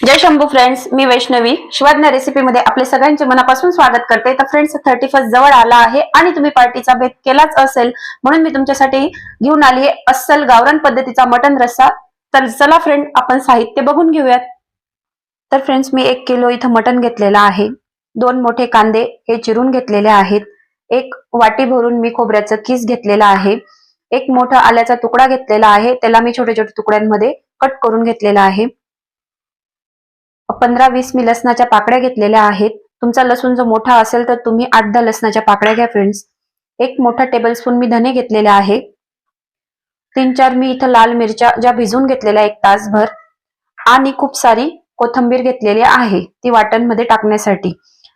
जय Shambhu friends, मी वैष्णवी शिवाज्ञा रेसिपीमध्ये आपले सगळ्यांचे मनापासून स्वागत करते। तर फ्रेंड्स 31 जवळ आला आहे आणि तुम्ही पार्टीचा बेत केलाच असेल, म्हणून मी तुमच्यासाठी घेऊन आली आहे अस्सल गावरान पद्धतीचा मटन रस्सा। तर चला फ्रेंड, आपण साहित्य बघून घेऊयात। तर फ्रेंड्स, मी 1 किलो इथं मटन घेतलेला आहे। 2 मोठे कांदे हे चिरून घेतलेले आहेत। एक वाटी भरून मी खोबऱ्याचं किस घेतलेला आहे। एक मोठा आल्याचा तुकडा घेतलेला आहे, त्याला मी छोटे छोटे तुकड्यांमध्ये कट करून घेतलेला आहे। 15-20 मी लसणाच्या पाकळ्या घेतलेल्या आहेत। तुमचा लसूण जो मोठा असेल तर तुम्ही 8-10 लसणाच्या पाकळ्या घ्या फ्रेंड्स। एक मोठा टेबलस्पून मी धने घेतलेले आहे। 3-4 मी इथं लाल मिरच्या ज्या भिजवून घेतलेल्या 1 तासभर, आणि खूप सारी कोथिंबीर घेतलेली आहे ती वाटणमध्ये टाकण्यासाठी।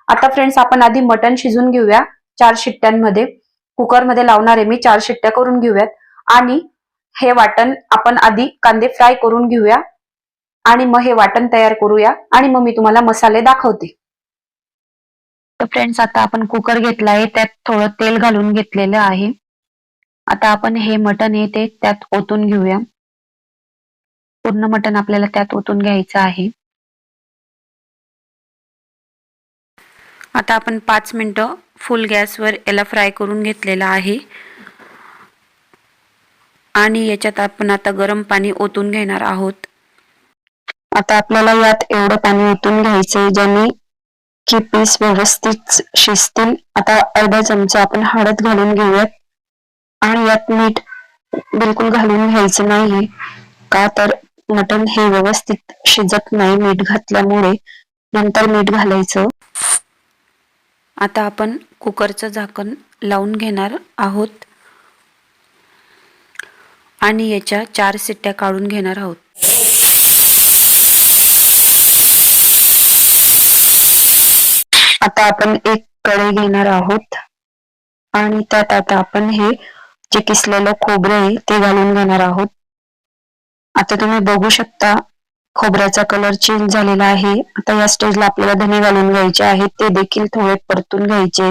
आता फ्रेंड्स, आपण आधी मटण शिजून घेऊया 4 शिट्ट्यांमध्ये। कुकरमध्ये लावणार आहे मी, 4 शिट्ट्या करून घेऊयात। आणि हे वाटण आपण आधी कांदे फ्राय करून घेऊया आणि मग हे वाटण तयार करूया आणि मग मी तुम्हाला मसाले दाखवते। तर फ्रेंड्स, आता आपण कुकर घेतला आहे, त्यात थोडं तेल घालून घेतलेलं आहे। आता आपण हे मटण आहे ते त्यात ओतून घेऊया। पूर्ण मटण आपल्याला त्यात ओतून घ्यायचं आहे। आता आपण 5 मिनिटं फुल गॅसवर याला फ्राय करून घेतलेला आहे आणि याच्यात आपण आता गरम पाणी ओतून घेणार आहोत। आता आपल्याला यात एवढं पाणी ओतून घ्यायचंय ज्याने की पीस व्यवस्थित शिजतील। आता अर्धा चमचा आपण हळद घालून घेऊयात आणि यात मीठ बिलकुल घालून घ्यायचं नाहीये, का तर मटण हे व्यवस्थित शिजत नाही मीठ घातल्यामुळे, नंतर मीठ घालायचं। आता आपण कुकरचं झाकण लावून घेणार आहोत आणि याच्या 4 शिट्ट्या काढून घेणार आहोत। आता आपण एक कढई घेणार आहोत आणि त्यात आता आपण हे जे किसलेलं खोबरं आहे ते घालून घेणार आहोत। आता तुम्ही बघू शकता खोबऱ्याचा कलर चेंज झालेला आहे। आता या स्टेजला आपल्याला धने घालून घ्यायचे आहेत, ते देखील थोडे परतून घ्यायचे।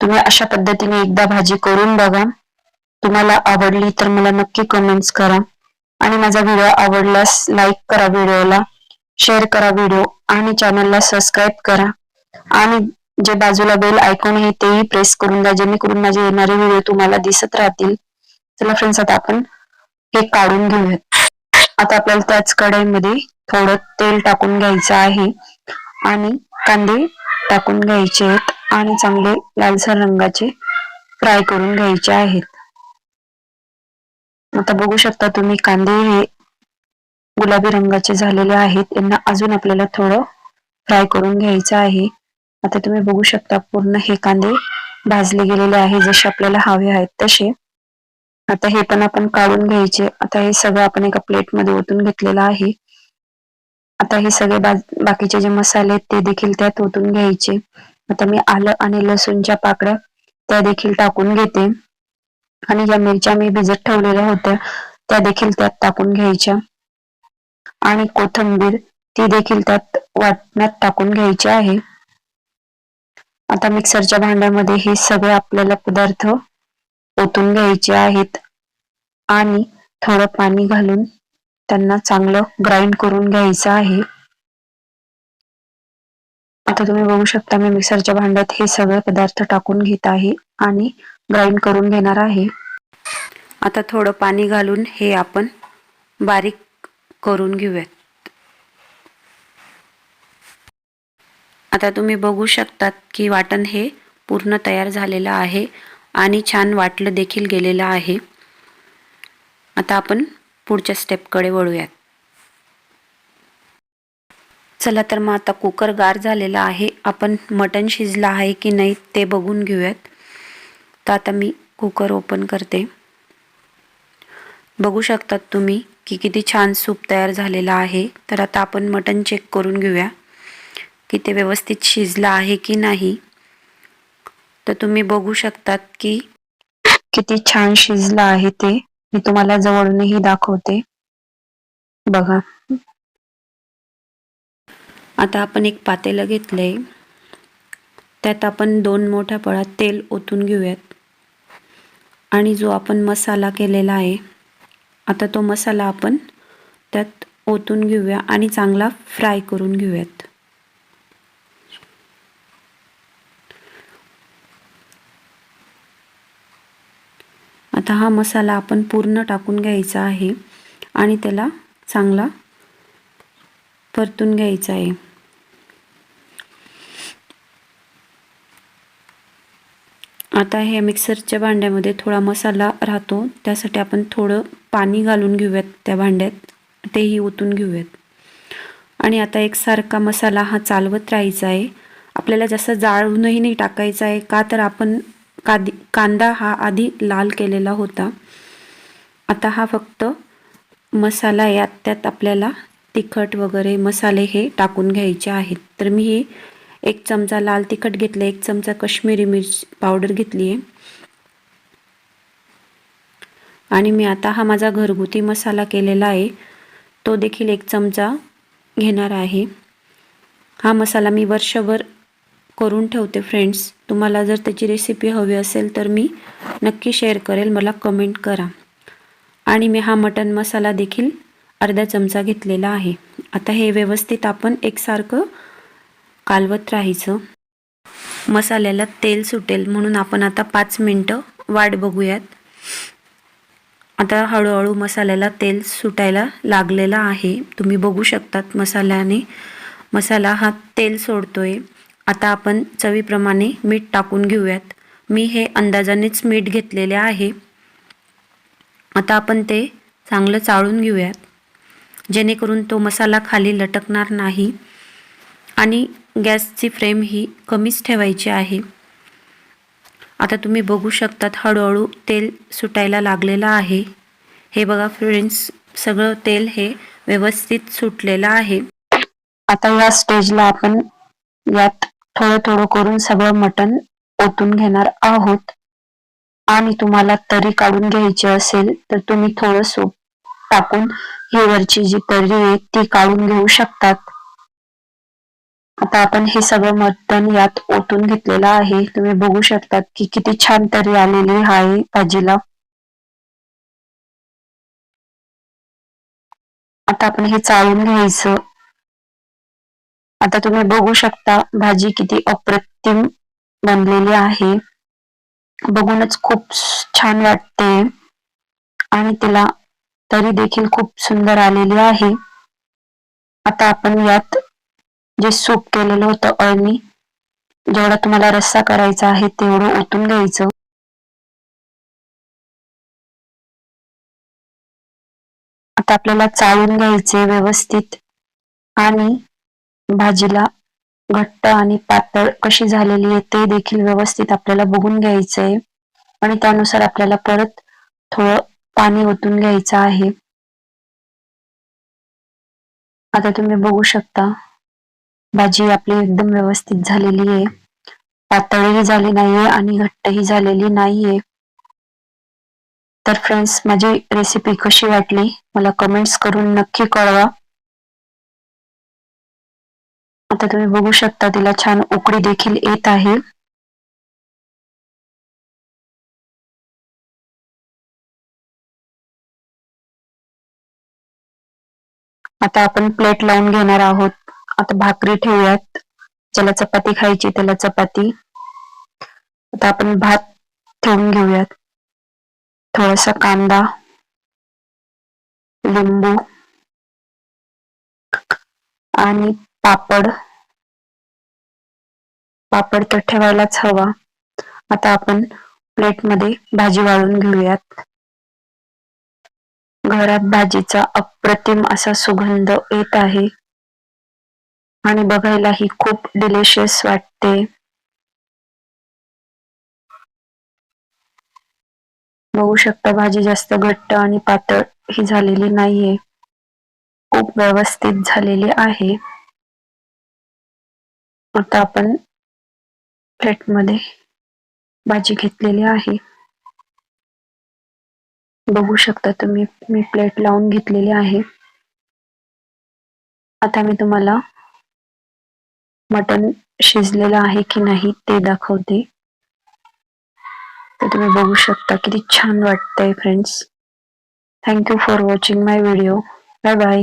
तुम्ही अशा पद्धतीने एकदा भाजी करून बघा। तुम्हाला आवडली तर मला नक्की कमेंट्स करा आणि माझा व्हिडिओ आवडल्यास लाईक करा, व्हिडिओला शेअर करा व्हिडिओ, आणि चॅनलला सबस्क्राईब करा आणि जे बाजूला बेल आयकॉन आहे तेही प्रेस करून द्या, जेणेकरून माझे येणारे व्हिडिओ तुम्हाला दिसत राहतील। चला फ्रेंड्स, आता आपण हे काढून घेऊयात। आता आपल्याला त्याच कढईमध्ये थोडं तेल टाकून घ्यायचं आहे आणि कांदे टाकून घ्यायचे आहेत आणि चांगले लालसर रंगाचे फ्राय करून घ्यायचे आहेत। आता बघू शकता तुम्ही कांदे हे गुलाबी रंगाचे झालेले आहेत, यांना अजून आपल्याला थोडं फ्राय करून घ्यायचं आहे। आता तुम्ही बघू शकता पूर्ण हे कांदे भाजले गेलेले आहे, जसे आपल्याला हवे आहेत तसे। आता हे पण आपण काढून घ्यायचे। आता हे सगळं आपण एका प्लेटमध्ये ओतून घेतलेलं आहे। आता हे सगळे बाकीचे जे मसाले आहेत ते देखील त्यात ओतून घ्यायचे। आता मी आलं आणि लसूणच्या पाकळ्या त्या देखील टाकून घेते आणि ज्या मिरच्या मी भिजत ठेवलेल्या होत्या त्या देखील त्यात टाकून घ्यायच्या आणि कोथिंबीर ती देखील त्यात वाटणात टाकून घ्यायची आहे। आता मिक्सरच्या भांड्यामध्ये हे सगळे आपल्याला पदार्थ ओतून घ्यायचे आहेत आणि थोडं पाणी घालून त्यांना चांगलं ग्राइंड करून घ्यायचं आहे। आता तुम्ही बघू शकता मी मिक्सरच्या भांड्यात हे सगळे पदार्थ टाकून घेत आहे आणि ग्राइंड करून घेणार आहे। आता थोडं पाणी घालून हे आपण बारीक करून घेऊयात। आता तुम्ही बघू शकतात की वाटण हे पूर्ण तयार झालेलं आहे आणि छान वाटलं देखील गेलेलं आहे। आता आपण पुढच्या स्टेपकडे वळूयात। चला तर मग आता कुकर गार झालेला आहे, आपण मटण शिजलं आहे की नाही ते बघून घेऊयात। तर आता मी कुकर ओपन करते। बघू शकतात तुम्ही की किती छान सूप तयार झालेला आहे। तर आता आपण मटण चेक करून घेऊया की ते व्यवस्थित शिजलं आहे की नाही। तर तुम्ही बघू शकतात की किती छान शिजलं आहे ते। मी तुम्हाला जवळूनही दाखवते, बघा। आता आपण एक पातेलं घेतलंय, त्यात आपण 2 मोठ्या पळ्यात तेल ओतून घेऊयात आणि जो आपण मसाला केलेला आहे, आता तो मसाला आपण त्यात ओतून घेऊया आणि चांगला फ्राय करून घेऊयात. आता हा मसाला आपण पूर्ण टाकून घ्यायचा आहे आणि त्याला चांगला परतून घ्यायचा आहे. आता हे मिक्सरच्या भांड्यामध्ये थोडा मसाला राहतो, त्यासाठी आपण थोडं पाणी घालून घेऊयात त्या भांड्यात, तेही ओतून घेऊयात. आणि आता एकसारखा मसाला हा चालवत राहायचा आहे. आपल्याला जास्त जाळूनही नाही टाकायचा आहे, का तर आपण कांदा हा आधी लाल केलेला होता. आता हा फक्त मसाला यात त्यात आपल्याला तिखट वगैरे मसाले हे टाकून घ्यायचे आहेत. तर मी हे 1 चमचा लाल तिखट घेतलं, 1 चमचा काश्मीरी मिरची पावडर घेतली आहे आणि मी आता हा माझा घरगुती मसाला केलेला आहे, तो देखील 1 चमचा घेणार आहे. हा मसाला मी वर्षभर करून ठेवते फ्रेंड्स. तुम्हाला जर त्याची रेसिपी हवी असेल तर मी नक्की शेअर करेल, मला कमेंट करा. आणि मी हा मटन मसाला देखील अर्धा चमचा घेतलेला आहे. आता हे व्यवस्थित आपण एकसारखं कालवत राहायचं. मसाल्याला तेल सुटेल म्हणून आपण आता 5 मिनटं वाट बघूयात. आता हळूहळू मसाल्याला तेल सुटायला लागलेला आहे. तुम्ही बघू शकतात मसाला हा तेल सोडतोय. आता आपण चवीप्रमाणे मीठ टाकून घेऊयात. मी हे अंदाजानेच मीठ घेतलेले आहे. आता आपण ते चांगलं चाळून घेऊयात, जेणेकरून तो मसाला खाली लटकणार नाही. आणि गॅसची फ्लेम ही कमीच ठेवायची आहे. आता तुम्ही बघू शकतात हळूहळू तेल सुटायला लागलेलं आहे. हे बघा फ्रेंड्स, सगळं तेल हे व्यवस्थित सुटलेलं आहे. आता या स्टेजला आपण यात थोडं थोडं करून सगळं मटण ओतून घेणार आहोत. आणि तुम्हाला तरी काढून घ्यायची असेल तर तुम्ही थोडं सूप टाकून ही वरची जी तरी आहे ती काढून घेऊ शकतात. आता आपण हे सगळं मटण यात ओतून घेतलेलं आहे. तुम्ही बघू शकतात की किती छान तरी आलेली आहे भाजीला. आता आपण हे चाळून घ्यायचं. आता तुम्ही बघू शकता भाजी किती अप्रतिम बनलेली आहे. बघूनच खूप छान वाटते आणि तिला तरी देखील खूप सुंदर आलेली आहे. आता आपण यात जे सूप केलेलं होतं अळणी, जेवढा तुम्हाला रस्सा करायचा आहे तेवढं ओतून घ्यायचं. आता आपल्याला चाळून घ्यायचे व्यवस्थित आणि भाजीला घट्ट आणि पातळ कशी झालेली आहे ते देखील व्यवस्थित आपल्याला बघून घ्यायचंय आणि त्यानुसार आपल्याला परत थोडं पाणी ओतून घ्यायचं आहे. आता तुम्ही बघू शकता भाजी आपली एकदम व्यवस्थित झालेली आहे. पातळही झाली नाहीये आणि घट्टही झालेली नाहीये. तर फ्रेंड्स, माझी रेसिपी कशी वाटली मला कमेंट्स करून नक्की कळवा. आता तुम्ही बघू शकता तिला छान उकळी देखील येत आहे. आता आपण प्लेट लावून घेणार आहोत. आता भाकरी ठेवूयात. ज्याला चपाती खायची त्याला चपाती. आता आपण भात ठेवून घेऊयात. थोडासा कांदा, लिंबू आणि पापड तर ठेवायलाच हवा. आता आपण प्लेटमध्ये भाजी वाढून घेऊयात. घरात भाजीचा अप्रतिम असा सुगंध येत आहे आणि बघायलाही खूप डिलिशियस वाटते. बघू शकता भाजी जास्त घट्ट आणि पातळ ही झालेली नाहीये, खूप व्यवस्थित झालेली आहे. आता आपण प्लेटमध्ये भाजी घेतलेली आहे. बघू शकता तुम्ही, मी प्लेट लावून घेतलेली आहे. आता मी तुम्हाला मटण शिजलेलं आहे की नाही ते दाखवते. तर तुम्ही बघू शकता किती छान वाटतंय friends. Thank you for watching my video. Bye bye.